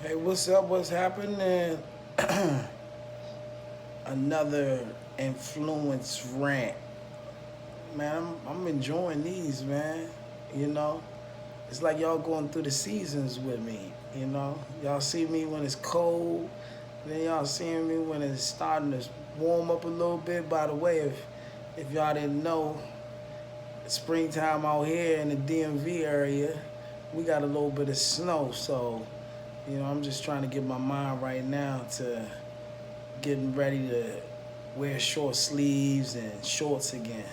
Hey, what's up? What's happening? Another influence rant. Man, I'm enjoying these, man. You know, it's like y'all going through the seasons with me. Y'all see me when it's cold, then y'all seeing me when it's starting to warm up a little bit. By the way, if y'all didn't know, springtime out here in the DMV area, we got a little bit of snow. So, I'm just trying to get my mind right now to getting ready to wear short sleeves and shorts again.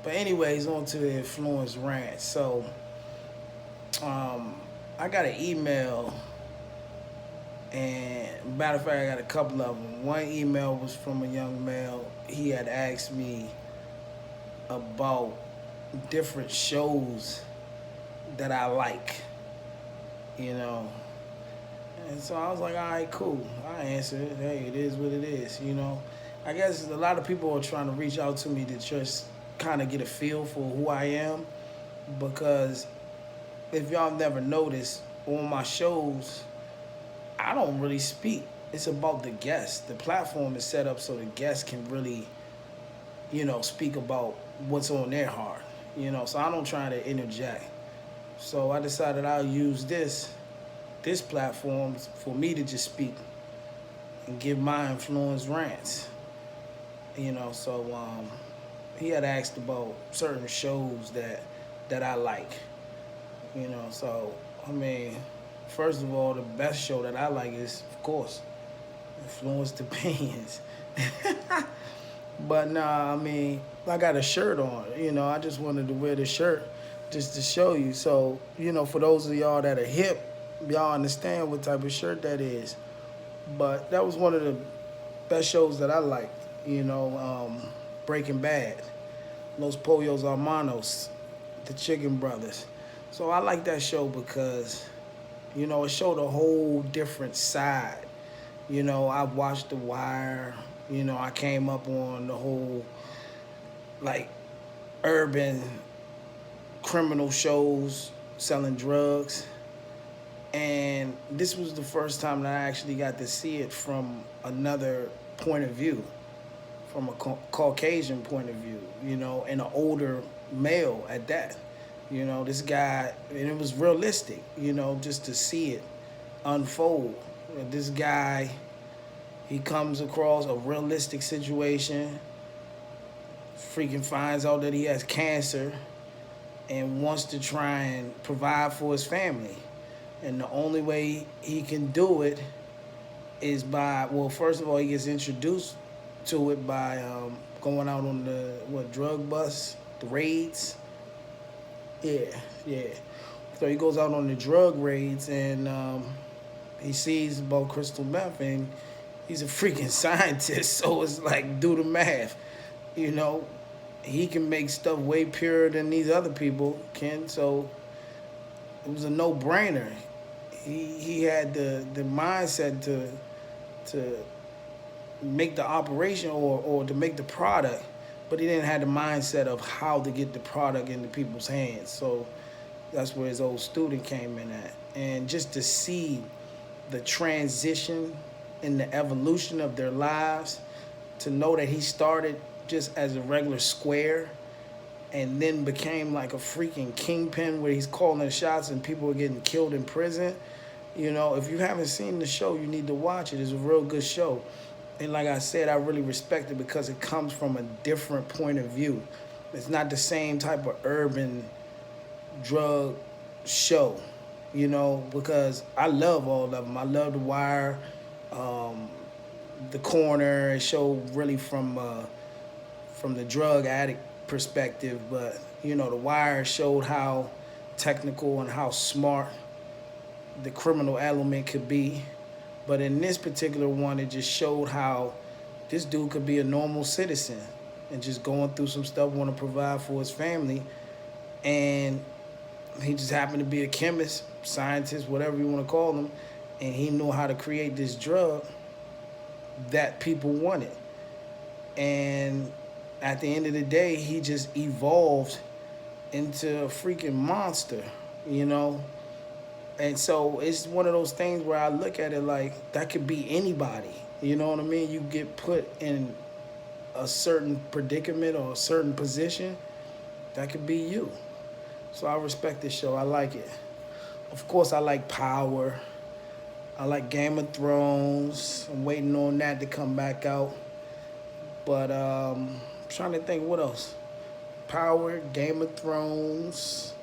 But anyways, on to the influence rant. So, um, I got an email, and matter of fact, I got a couple of them. One email was from a young male. He had asked me about different shows that I like, you know. And so I was like, all right, cool. I answered it. Hey, it is what it is. I guess a lot of people are trying to reach out to me to just kind of get a feel for who I am because if y'all never noticed, on my shows, I don't really speak. It's about the guests. The platform is set up so the guests can really, speak about what's on their heart. So I don't try to interject. So I decided I'll use this platform for me to just speak and give my influence rants. So he had asked about certain shows that I like. So I mean, first of all, the best show that I like is, of course, Influenced Opinions. But nah, I mean, I got a shirt on. I just wanted to wear the shirt just to show you. So, for those of y'all that are hip, y'all understand what type of shirt that is. But that was one of the best shows that I liked. Breaking Bad, Los Pollos Hermanos, the Chicken Brothers. So I like that show because, it showed a whole different side. I watched The Wire. I came up on the whole, like, urban criminal shows selling drugs. And this was the first time that I actually got to see it from another point of view, from a Caucasian point of view, and an older male at that. This guy, and it was realistic, just to see it unfold. This guy, he comes across a realistic situation, freaking finds out that he has cancer, and wants to try and provide for his family. And the only way he can do it is by, well, first of all, he gets introduced to it by going out on the, drug bust, the raids. Yeah, yeah. So he goes out on the drug raids and he sees about crystal meth and he's a freaking scientist. So it's like, do the math. You know, he can make stuff way purer than these other people can. So it was a no-brainer. He had the mindset to make the operation or to make the product, but he didn't have the mindset of how to get the product into people's hands. So that's where his old student came in at. And just to see the transition and the evolution of their lives, to know that he started just as a regular square and then became like a freaking kingpin where he's calling the shots and people are getting killed in prison. You know, if you haven't seen the show, you need to watch it. It's a real good show. And like I said, I really respect it because it comes from a different point of view. It's not the same type of urban drug show, because I love all of them. I love The Wire, The Corner. It showed really from the drug addict perspective, but The Wire showed how technical and how smart the criminal element could be. But in this particular one, it just showed how this dude could be a normal citizen and just going through some stuff, want to provide for his family. And he just happened to be a chemist, scientist, whatever you want to call him. And he knew how to create this drug that people wanted. And at the end of the day, he just evolved into a freaking monster, And so it's one of those things where I look at it like that could be anybody. You know what I mean? You get put in a certain predicament or a certain position, that could be you. So I respect this show. I like it. Of course, I like Power. I like Game of Thrones. I'm waiting on that to come back out. But I'm trying to think what else. Power, Game of Thrones.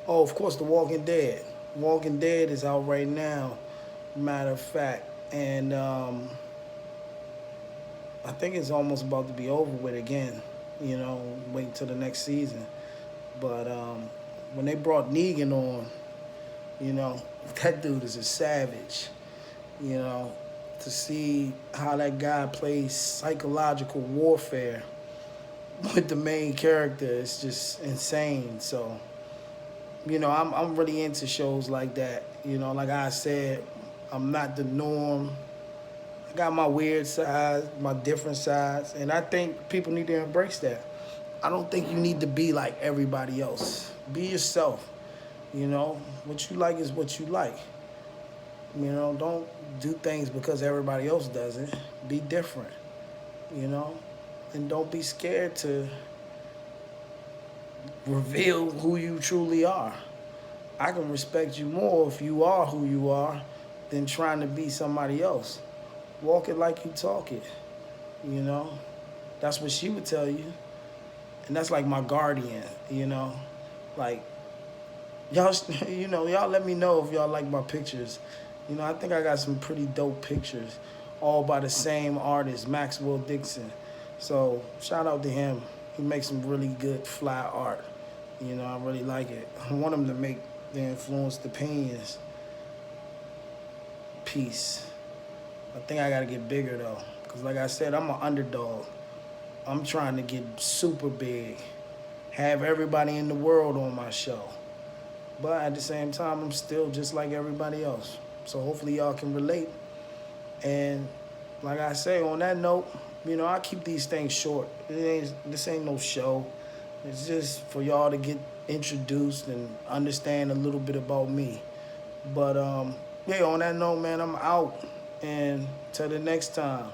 Oh, of course, The Walking Dead. Walking Dead is out right now, matter of fact. And I think it's almost about to be over with again. You know, wait till the next season. But when they brought Negan on, you know, that dude is a savage. You know, to see how that guy plays psychological warfare with the main character is just insane. So, you know, I'm really into shows like that. You know, like I said, I'm not the norm. I got my weird sides, my different sides, and I think people need to embrace that. I don't think you need to be like everybody else. Be yourself. You know, what you like is what you like. You know, don't do things because everybody else does it. Be different. You know, and don't be scared to reveal who you truly are. I can respect you more if you are who you are than trying to be somebody else. Walk it like you talk it. You know, that's what she would tell you. And that's like my guardian, you know. Like, y'all, you know, y'all let me know if y'all like my pictures. You know, I think I got some pretty dope pictures, all by the same artist, Maxwell Dixon. So shout out to him. He makes some really good fly art. You know, I really like it. I want him to make the Influence the Opinions piece. I think I gotta get bigger though, cause like I said, I'm an underdog. I'm trying to get super big, have everybody in the world on my show. But at the same time, I'm still just like everybody else. So hopefully y'all can relate. And like I say, on that note, you know, I keep these things short. This ain't no show. It's just for y'all to get introduced and understand a little bit about me. But yeah, on that note, man, I'm out. And till the next time.